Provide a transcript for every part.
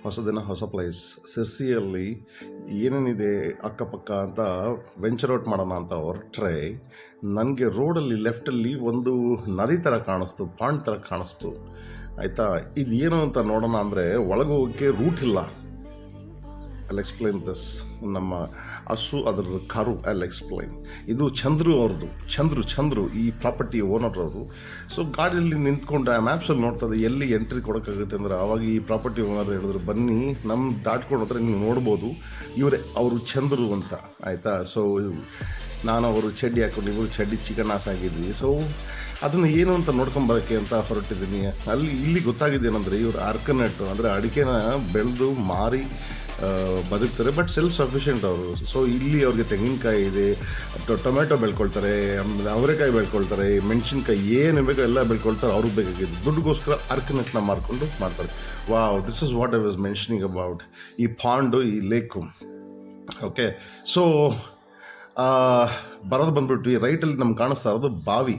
ಹೊಸ ದಿನ ಹೊಸ ಪ್ಲೇಸ್ ಸಿರ್ಸಿಯಲ್ಲಿ ಏನೇನಿದೆ ಅಕ್ಕಪಕ್ಕ ಅಂತ ವೆಂಚರ್ ಔಟ್ ಮಾಡೋಣ ಅಂತ ಹೊರಟ್ರೆ ನನಗೆ ರೋಡಲ್ಲಿ ಲೆಫ್ಟಲ್ಲಿ ಒಂದು ನದಿ ಥರ ಕಾಣಿಸ್ತು, ಪಾಂಡ್ ಥರ ಕಾಣಿಸ್ತು. ಆಯಿತಾ, ಇದೇನು ಅಂತ ನೋಡೋಣ ಅಂದರೆ ಒಳಗೆ ಹೋಗೋಕ್ಕೆ ರೂಟ್ ಇಲ್ಲ. I'll explain this. ನಮ್ಮ ಹಸು ಅದರ ಕಾರು ಐಲ್ ಎಕ್ಸ್ಪ್ಲೈನ್. ಇದು ಚಂದ್ರು ಅವ್ರದ್ದು, ಚಂದ್ರು ಈ ಪ್ರಾಪರ್ಟಿ ಓನರ್ ಅವರು. ಸೊ ಗಾಡಿಯಲ್ಲಿ ನಿಂತ್ಕೊಂಡು ಆ ಮ್ಯಾಪ್ಸಲ್ಲಿ ನೋಡ್ತದೆ ಎಲ್ಲಿ ಎಂಟ್ರಿ ಕೊಡೋಕ್ಕಾಗುತ್ತೆ ಅಂದರೆ ಆವಾಗ ಈ ಪ್ರಾಪರ್ಟಿ ಓನರ್ ಹೇಳಿದ್ರು, ಬನ್ನಿ ನಮ್ಮ ದಾಟ್ಕೊಂಡು ಹೋದ್ರೆ ನೀವು ನೋಡ್ಬೋದು, ಅವರು ಚಂದ್ರು ಅಂತ. ಆಯಿತಾ, ಸೊ ನಾನು ಅವರು ಚಡ್ಡಿ ಹಾಕೊಂಡು ಇವರು ಚಡ್ಡಿ ಚಿಕನ್ ಹಾಕಿದ್ವಿ. ಸೊ ಅದನ್ನು ಏನು ಅಂತ ನೋಡ್ಕೊಂಬರೋಕ್ಕೆ ಅಂತ ಹೊರಟಿದ್ದೀನಿ. ಇಲ್ಲಿ ಗೊತ್ತಾಗಿದ್ದೇನೆಂದರೆ ಇವರು ಆರ್ಕನೆಟ್ ಅಂದರೆ ಅಡಿಕೆನ ಬೆಳೆದು ಮಾರಿ ಬದುಕ್ತಾರೆ, ಬಟ್ ಸೆಲ್ಫ್ ಸಫಿಷಿಯೆಂಟ್ ಅವರು. ಸೊ ಇಲ್ಲಿ ಅವ್ರಿಗೆ ತೆಂಗಿನಕಾಯಿ ಇದೆ, ಟೊಮೆಟೊ ಬೆಳ್ಕೊಳ್ತಾರೆ, ಆಮೇಲೆ ಅವರೆಕಾಯಿ ಬೆಳ್ಕೊಳ್ತಾರೆ, ಮೆಣಸಿನ್ಕಾಯಿ ಏನು ಬೇಕೋ ಎಲ್ಲ ಬೆಳ್ಕೊಳ್ತಾರೆ. ಅವ್ರಿಗೆ ಬೇಕಾಗಿದ್ದು ದುಡ್ಡುಗೋಸ್ಕರ ಆರ್ಕನೆಟ್ನ ಮಾರ್ಕೊಂಡು ಮಾಡ್ತಾರೆ. Wow, this is what I was mentioning about ಈ ಪಾಂಡು, ಈ ಲೇಕು. ಓಕೆ, ಸೊ ಬರೋದು ಬಂದ್ಬಿಟ್ಟು ಈ ರೈಟಲ್ಲಿ ನಮ್ಗೆ ಕಾಣಿಸ್ತಾ ಇರೋದು ಬಾವಿ.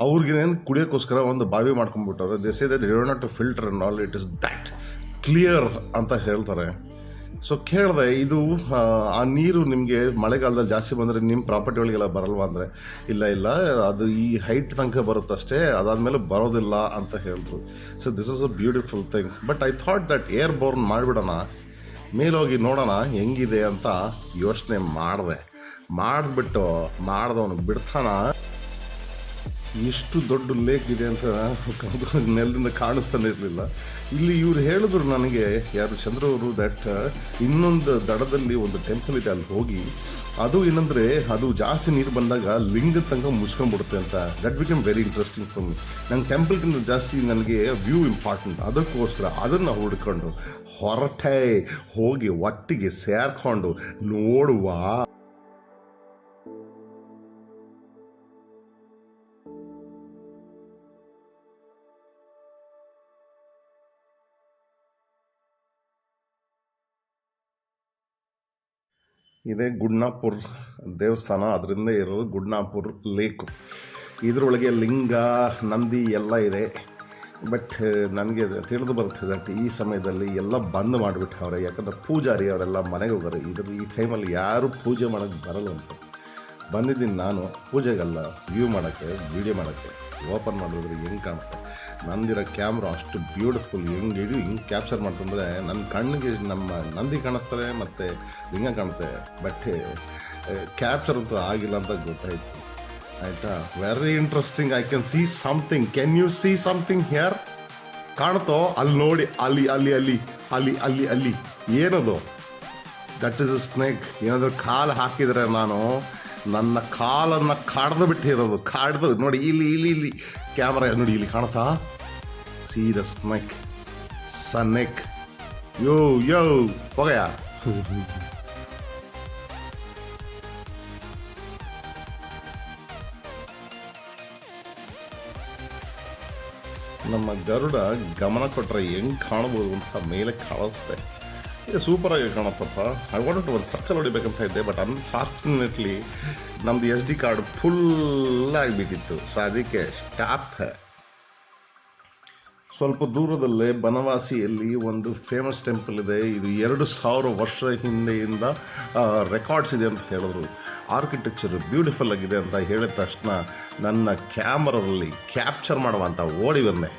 ಅವ್ರಿಗೇನು ಕುಡಿಯೋಕ್ಕೋಸ್ಕರ ಒಂದು ಬಾವಿ ಮಾಡ್ಕೊಂಡ್ಬಿಟ್ಟವ್ರೆ. They say that you don't have to filter and all, it is that clear ಅಂತ ಹೇಳ್ತಾರೆ. ಸೊ ಕೇಳಿದೆ, ಇದು ಆ ನೀರು ನಿಮಗೆ ಮಳೆಗಾಲದಲ್ಲಿ ಜಾಸ್ತಿ ಬಂದರೆ ನಿಮ್ಮ ಪ್ರಾಪರ್ಟಿ ಒಳಗೆಲ್ಲ ಬರಲ್ವಾ ಅಂದರೆ, ಇಲ್ಲ ಅದು ಈ ಹೈಟ್ ತನಕ ಬರುತ್ತಷ್ಟೇ, ಅದಾದಮೇಲೆ ಬರೋದಿಲ್ಲ ಅಂತ ಹೇಳಿದ್ರು. So this is a beautiful thing. But I thought that airborne ಮಾಡಿಬಿಡೋಣ, ಮೇಲೋಗಿ ನೋಡೋಣ ಹೆಂಗಿದೆ ಅಂತ ಯೋಚನೆ ಮಾಡಿಬಿಟ್ಟು ಮಾಡ್ದವನು ಬಿಡ್ತಾನ. ಇಷ್ಟು ದೊಡ್ಡ ಲೇಕ್ ಇದೆ ಅಂತ ನೆಲದಿಂದ ಕಾಣಿಸ್ತಾನೆ ಇರಲಿಲ್ಲ. ಇಲ್ಲಿ ಇವ್ರು ಹೇಳಿದ್ರು ನನಗೆ, ಯಾರು ಚಂದ್ರವರು, ದಟ್ ಇನ್ನೊಂದು ದಡದಲ್ಲಿ ಒಂದು ಟೆಂಪಲ್ ಇದೆ, ಅಲ್ಲಿ ಹೋಗಿ ಅದು ಏನಂದರೆ ಅದು ಜಾಸ್ತಿ ನೀರು ಬಂದಾಗ ಲಿಂಗದ ತನಕ ಮುಚ್ಕೊಂಡ್ಬಿಡುತ್ತೆ ಅಂತ. That become very interesting for me. ನನ್ನ ಟೆಂಪಲ್ಗಿಂತ ಜಾಸ್ತಿ ನನಗೆ ವ್ಯೂ ಇಂಪಾರ್ಟೆಂಟ್. ಅದಕ್ಕೋಸ್ಕರ ಅದನ್ನು ಹುಡ್ಕೊಂಡು ಹೊರಟೆ, ಹೋಗಿ ಒಟ್ಟಿಗೆ ಸೇರ್ಕೊಂಡು ನೋಡುವ. ಇದೇ ಗುಡ್ನಾಪುರ್ ದೇವಸ್ಥಾನ, ಅದರಿಂದ ಇರೋದು ಗುಡ್ನಾಪುರ್ ಲೇಕು. ಇದರೊಳಗೆ ಲಿಂಗ, ನಂದಿ ಎಲ್ಲ ಇದೆ. ಬಟ್ ನನಗೆ ತಿಳಿದು ಬರುತ್ತೆ ದಟ್ ಈ ಸಮಯದಲ್ಲಿ ಎಲ್ಲ ಬಂದ್ ಮಾಡಿಬಿಟ್ಟವ್ರೆ. ಯಾಕಂದರೆ ಪೂಜಾರಿ ಅವರೆಲ್ಲ ಮನೆಗೆ ಹೋಗೋರು. ಈ ಟೈಮಲ್ಲಿ ಯಾರು ಪೂಜೆ ಮಾಡೋಕ್ಕೆ ಬರಲ್ಲ ಅಂತ ಬಂದಿದ್ದೀನಿ ನಾನು. ಪೂಜೆಗಲ್ಲ, ವ್ಯೂ ಮಾಡೋಕ್ಕೆ, ವೀಡಿಯೋ ಮಾಡೋಕ್ಕೆ. ಓಪನ್ ಮಾಡಿದ್ರೆ ಹೆಂಗೆ ಕಾಣುತ್ತೆ ನಂದಿರೋ ಕ್ಯಾಮ್ರಾ, ಅಷ್ಟು ಬ್ಯೂಟಿಫುಲ್. ಹಿಂಗೆ ಕ್ಯಾಪ್ಚರ್ ಮಾಡ್ತಂದರೆ ನನ್ನ ಕಣ್ಣಿಗೆ ನಮ್ಮ ನಂದಿ ಕಾಣಿಸ್ತಾರೆ ಮತ್ತು ಲಿಂಗ ಕಾಣುತ್ತೆ. ಬಟ್ ಕ್ಯಾಪ್ಚರ್ ಅಂತೂ ಆಗಿಲ್ಲ ಅಂತ ಗೊತ್ತಾಯಿತು. ಆಯಿತಾ, very interesting. I can see something. Can you see something here? ಕಾಣುತ್ತೋ? ಅಲ್ಲಿ ನೋಡಿ, ಅಲ್ಲಿ ಏನದು? That is a snake. ಏನಾದರೂ ಕಾಲು ಹಾಕಿದರೆ ನಾನು ನನ್ನ ಕಾಲನ್ನು ಕಾಡ್ದು ನೋಡಿ. ಇಲ್ಲಿ ಕ್ಯಾಮ್ರಾ ನೋಡಿ, ಇಲ್ಲಿ ಕಾಣುತ್ತಾ? See the snake, snake. ಯೋ ಹೋಗಯ. ನಮ್ಮ ಗರುಡ ಗಮನ ಕೊಟ್ಟರೆ ಹೆಂಗೆ ಕಾಣ್ಬೋದು ಅಂತ ಮೇಲೆ ಕಾಣಿಸ್ತೆ. ಇದು ಸೂಪರಾಗಿ ಕಾಣುತ್ತಪ್ಪ. ಐ ವಾಂಟ್ ಒಂದು ಸರ್ಕಲ್ ಹೊಡಿಬೇಕಂತ ಇದ್ದೆ, ಬಟ್ ಅನ್ಫಾರ್ಚುನೇಟ್ಲಿ ನಮ್ಮದು SD ಕಾರ್ಡ್ ಫುಲ್ ಆಗಿಬಿಟ್ಟಿತ್ತು. ಸೊ ಅದಕ್ಕೆ ಸ್ಟಾಪ್. ಸ್ವಲ್ಪ ದೂರದಲ್ಲೇ ಬನವಾಸಿಯಲ್ಲಿ ಒಂದು ಫೇಮಸ್ ಟೆಂಪಲ್ ಇದೆ. ಇದು 2000 ವರ್ಷ ಹಿಂದೆಯಿಂದ ರೆಕಾರ್ಡ್ಸ್ ಇದೆ ಅಂತ ಹೇಳಿದ್ರು. ಆರ್ಕಿಟೆಕ್ಚರ್ ಬ್ಯೂಟಿಫುಲ್ ಆಗಿದೆ ಅಂತ ಹೇಳಿದ ತಕ್ಷಣ ನನ್ನ ಕ್ಯಾಮರಲ್ಲಿ ಕ್ಯಾಪ್ಚರ್ ಮಾಡುವ ಅಂತ ಓಡಿ ಬಂದೆ.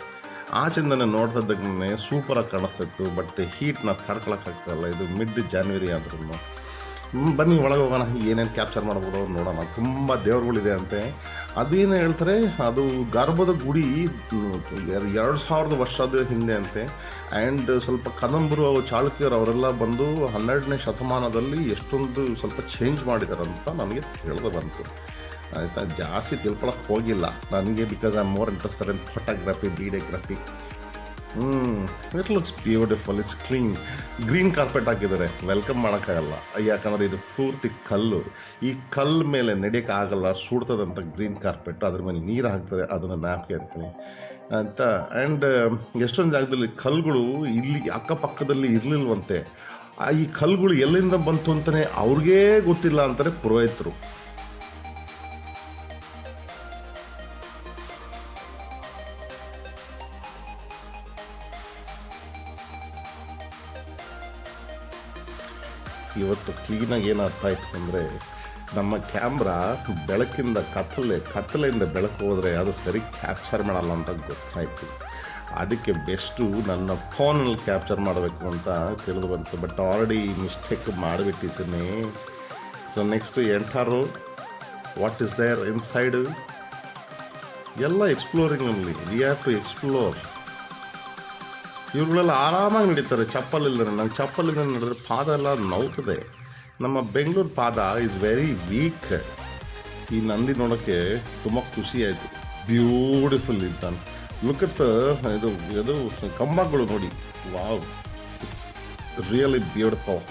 ಆಚಿಂದನೇ ನೋಡ್ತಿದ್ದಕ್ಕೆ ಸೂಪರಾಗಿ ಕಾಣಿಸ್ತಿತ್ತು. ಬಟ್ ಹೀಟ್ನ ತಡ್ಕೊಳಕ್ಕಾಗ್ತಾಯಿಲ್ಲ. ಇದು ಮಿಡ್ ಜಾನ್ವರಿ ಆದ್ರೂ. ಬನ್ನಿ ಒಳಗೆ ಹೋಗೋಣ, ಏನೇನು ಕ್ಯಾಪ್ಚರ್ ಮಾಡ್ಬೋದು ನೋಡೋಣ. ತುಂಬ ದೇವ್ರುಗಳಿದೆ ಅಂತೆ. ಅದೇನು ಹೇಳ್ತಾರೆ, ಅದು ಗರ್ಭದ ಗುಡಿ 2000 ವರ್ಷದ ಹಿಂದೆ ಅಂತೆ. ಆ್ಯಂಡ್ ಸ್ವಲ್ಪ ಕದಂಬರು, ಚಾಳುಕ್ಯರು ಅವರೆಲ್ಲ ಬಂದು 12ನೇ ಶತಮಾನದಲ್ಲಿ ಎಷ್ಟೊಂದು ಸ್ವಲ್ಪ ಚೇಂಜ್ ಮಾಡಿದಾರಂತ ನನಗೆ ತಿಳಿದು ಬಂತು. ಆಯಿತಾ, ಜಾಸ್ತಿ ತಿಳ್ಕೊಳಕ್ಕೆ ಹೋಗಿಲ್ಲ ನನಗೆ, because I am more interested in photography, videography. It looks beautiful. It's clean. Green carpet ಹಾಕಿದ್ದಾರೆ, ವೆಲ್ಕಮ್ ಮಾಡೋಕ್ಕಾಗಲ್ಲ. ಯಾಕಂದರೆ ಇದು ಪೂರ್ತಿ ಕಲ್ಲು. ಈ ಕಲ್ಲು ಮೇಲೆ ನಡೆಯೋಕ್ಕಾಗಲ್ಲ, ಸುಡ್ತದಂತ ಗ್ರೀನ್ ಕಾರ್ಪೆಟ್. ಅದ್ರ ಮೇಲೆ ನೀರು ಹಾಕ್ತಾರೆ, ಅದನ್ನು ನ್ಯಾಪ್ಗೆ ಹಾಕ್ತೀನಿ ಅಂತ. ಆ್ಯಂಡ್ ಎಷ್ಟೊಂದು ಜಾಗದಲ್ಲಿ ಕಲ್ಲುಗಳು ಇಲ್ಲಿ ಅಕ್ಕಪಕ್ಕದಲ್ಲಿ ಇರಲಿಲ್ವಂತೆ. ಈ ಕಲ್ಲುಗಳು ಎಲ್ಲಿಂದ ಬಂತು ಅಂತಲೇ ಅವ್ರಿಗೇ ಗೊತ್ತಿಲ್ಲ ಅಂತಾರೆ ಪುರೋಹಿತರು. ಇವತ್ತು ಕ್ಲೀನಾಗಿ ಏನು ಅರ್ಥ ಆಯಿತು ಅಂದರೆ, ನಮ್ಮ ಕ್ಯಾಮ್ರಾ ಬೆಳಕಿಂದ ಕತ್ತಲೆಯಿಂದ ಬೆಳಕು ಹೋದರೆ ಅದು ಸರಿ ಕ್ಯಾಪ್ಚರ್ ಮಾಡಲ್ಲ ಅಂತ ಗೊತ್ತಾಯಿತು. ಅದಕ್ಕೆ ಬೆಸ್ಟು ನನ್ನ ಫೋನಲ್ಲಿ ಕ್ಯಾಪ್ಚರ್ ಮಾಡಬೇಕು ಅಂತ ತಿಳಿದು ಬಂತು. ಬಟ್ ಆಲ್ರೆಡಿ ಮಿಸ್ಟೇಕ್ ಮಾಡಿಬಿಟ್ಟಿದ್ದೀನಿ. So next enter what is there inside ಎಲ್ಲ ಎಕ್ಸ್ಪ್ಲೋರಿಂಗ್ ಅಲ್ಲಿ. We have to explore. ಇವುಗಳೆಲ್ಲ ಆರಾಮಾಗಿ ನಡೀತಾರೆ ಚಪ್ಪಲಿಲ್ಲದೆ. ನಂಗೆ ಚಪ್ಪಲಿಂದ ನಡೆದ್ರೆ ಪಾದ ಎಲ್ಲ ನೋವುತ್ತದೆ. ನಮ್ಮ ಬೆಂಗಳೂರು ಪಾದ ಈಸ್ ವೆರಿ ವೀಕ್. ಈ ನಂದಿ ನೋಡೋಕ್ಕೆ ತುಂಬ ಖುಷಿ ಆಯಿತು. ಬ್ಯೂಟಿಫುಲ್ ಇದ್ದಾನೆ. ಲುಕ್ ಅಟ್ ಇದು ಕಂಬಗಳು ನೋಡಿ. Wow, really beautiful.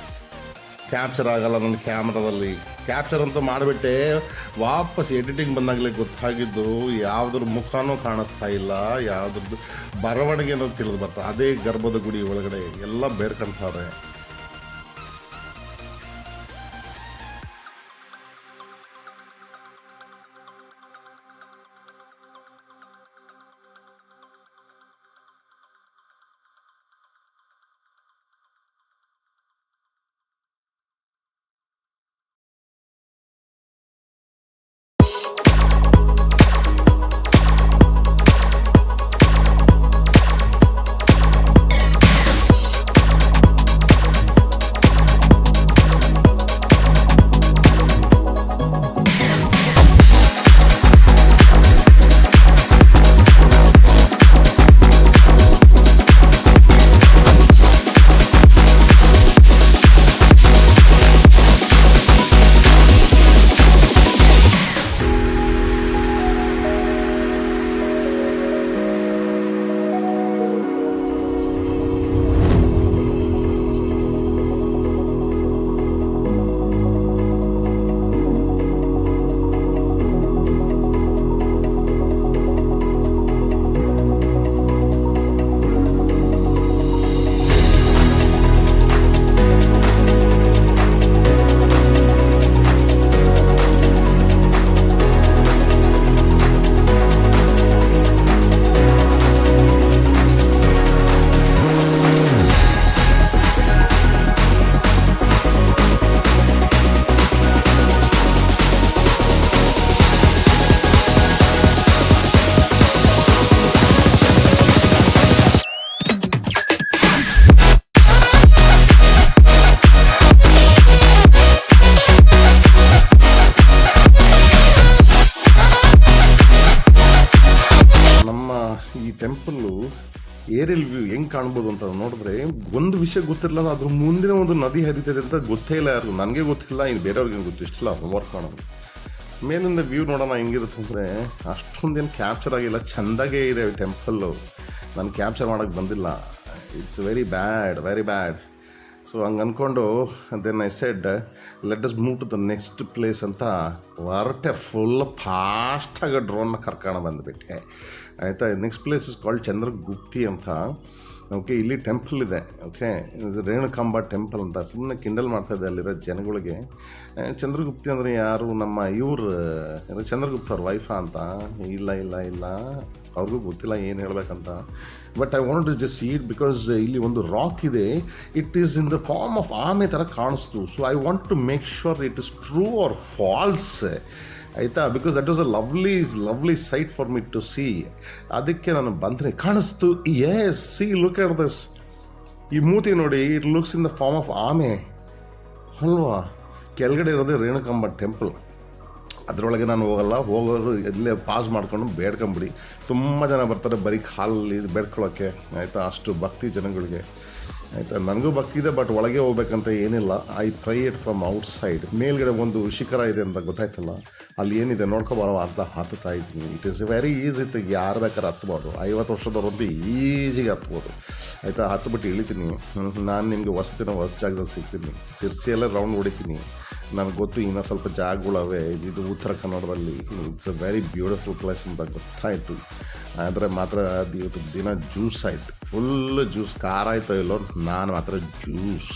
ಕ್ಯಾಪ್ಚರ್ ಆಗಲ್ಲ ನನ್ನ ಕ್ಯಾಮ್ರಾದಲ್ಲಿ. ಕ್ಯಾಪ್ಚರ್ ಅಂತೂ ಮಾಡಿಬಿಟ್ಟೆ, ವಾಪಸ್ ಎಡಿಟಿಂಗ್ ಬಂದಾಗಲೇ ಗೊತ್ತಾಗಿದ್ದು ಯಾವುದ್ರ ಮುಖನೂ ಕಾಣಿಸ್ತಾ ಇಲ್ಲ, ಯಾವುದ್ರದ್ದು ಬರವಣಿಗೆನೂ ತಿಳಿದು ಬರ್ತಾ. ಅದೇ ಗರ್ಭದ ಗುಡಿ ಒಳಗಡೆ ಎಲ್ಲ ಬೇರ್ಕೊಂತಾರೆ. ಟೆಂಪಲ್ಲು ಏರಿಯಲ್ ವ್ಯೂ ಹೆಂಗೆ ಕಾಣ್ಬೋದು ಅಂತ ನೋಡಿದ್ರೆ ಒಂದು ವಿಷಯ ಗೊತ್ತಿರಲ್ಲ, ಅದ್ರ ಮುಂದಿನ ಒಂದು ನದಿ ಹರಿತದೆ ಅಂತ ಗೊತ್ತೇ ಇಲ್ಲ ಯಾರು. ನನಗೆ ಗೊತ್ತಿಲ್ಲ, ಇನ್ನು ಬೇರೆಯವ್ರಿಗೆ ಗೊತ್ತು. ಇಷ್ಟಿಲ್ಲ ಹೋಮ್ವರ್ಕ್ ಮಾಡೋದು. ಮೇಲಿಂದ ವ್ಯೂ ನೋಡೋಣ ಹೆಂಗಿರುತ್ತೆ ಅಂದರೆ, ಅಷ್ಟೊಂದೇನು ಕ್ಯಾಪ್ಚರ್ ಆಗಿಲ್ಲ, ಚೆಂದಾಗೇ ಇದೆ ಟೆಂಪಲ್ಲು. ನಾನು ಕ್ಯಾಪ್ಚರ್ ಮಾಡೋಕ್ಕೆ ಬಂದಿಲ್ಲ. It's very bad. ಸೊ ಹಂಗೆ ಅಂದ್ಕೊಂಡು then I said let us move to the next place ಅಂತ ಹೊರಟೆ. ಫುಲ್ ಫಾಸ್ಟಾಗಿ ಡ್ರೋನ್ನ ಕರ್ಕೊಂಡು ಬಂದುಬಿಟ್ಟೆ. ಆಯಿತಾ. Next place is called Chandragupti ಅಂತ. ಓಕೆ, ಇಲ್ಲಿ ಟೆಂಪಲ್ ಇದೆ. ಓಕೆ, ರೇಣುಕಾಂಬ ಟೆಂಪಲ್ ಅಂತ. ಸುಮ್ಮನೆ ಕಿಂಡಲ್ ಮಾಡ್ತಾಯಿದ್ದೆ ಅಲ್ಲಿರೋ ಜನಗಳಿಗೆ. ಚಂದ್ರಗುಪ್ತಿ ಅಂದರೆ ಯಾರು? ನಮ್ಮ ಇವರು ಚಂದ್ರಗುಪ್ತ ಅವ್ರ ವೈಫಾ ಅಂತ. ಇಲ್ಲ ಅವ್ರಿಗೂ ಗೊತ್ತಿಲ್ಲ ಏನು ಹೇಳಬೇಕಂತ. But I want to just see it because ಇಲ್ಲಿ ಒಂದು ರಾಕ್ ಇದೆ. It is in the form of ಆಮೆ ಥರ ಕಾಣಿಸ್ತು. So I want to make sure it is true or false. ಆಯಿತಾ, because that was a lovely sight for me to see. ಅದಕ್ಕೆ ನಾನು ಬಂದರೆ ಕಾಣಿಸ್ತು. Yes, see, look at this. ಈ ಮೂತಿ ನೋಡಿ, it looks in the form of ಆಮೆ ಅಲ್ವಾ. ಕೆಳಗಡೆ ಇರೋದೇ ರೇಣುಕಾಂಬ ಟೆಂಪಲ್. ಅದರೊಳಗೆ ನಾನು ಹೋಗೋರು ಇಲ್ಲೇ ಪಾಸ್ ಮಾಡ್ಕೊಂಡು ಬೇಡ್ಕೊಂಬಿಡಿ. ತುಂಬ ಜನ ಬರ್ತಾರೆ ಬರೀ ಕಾಲಲ್ಲಿ ಬೇಡ್ಕೊಳ್ಳೋಕ್ಕೆ. ಆಯಿತಾ, ಅಷ್ಟು ಭಕ್ತಿ ಜನಗಳಿಗೆ. ಆಯಿತಾ, ನನಗೂ ಭಕ್ತಿ ಇದೆ, ಬಟ್ ಒಳಗೆ ಹೋಗ್ಬೇಕಂತ ಏನಿಲ್ಲ. I try it from outside. ಮೇಲ್ಗಡೆ ಒಂದು ಶಿಖರ ಇದೆ ಅಂತ ಗೊತ್ತಾಯ್ತಲ್ಲ, ಅಲ್ಲಿ ಏನಿದೆ ನೋಡ್ಕೊಬಾರೋ ಅರ್ಧ ಹತ್ತುತ್ತಾ ಇದ್ದೀನಿ. It is very easy. ಯಾರು ಬೇಕಾದ್ರೆ ಹತ್ಬೋದು. 50 ವರ್ಷದವ್ರಂತೂ ಈಜಿಗೆ ಹತ್ಬೋದು. ಆಯಿತಾ, ಹತ್ತುಬಿಟ್ಟು ಇಳಿತೀನಿ. ನಾನು ನಿಮಗೆ ಹೊಸ ಜಾಗದಲ್ಲಿ ಸಿಗ್ತೀನಿ. ಸಿರ್ಸಿಯಲ್ಲೇ ರೌಂಡ್ ಹೊಡಿತೀನಿ. ನನಗೆ ಗೊತ್ತು ಇನ್ನೂ ಸ್ವಲ್ಪ ಜಾಗಗಳವೆ. ಇದು ಉತ್ತರ ಕನ್ನಡದಲ್ಲಿ. It's a very beautiful place ಅಂತ ಗೊತ್ತಾಯಿತು. ಆದರೆ ಮಾತ್ರ ಇವತ್ತು ದಿನ ಜ್ಯೂಸ್ ಆಯಿತು. Full juice. ಖಾರ ಆಯಿತೋ ಇಲ್ಲೋ, ನಾನು ಮಾತ್ರ ಜ್ಯೂಸ್.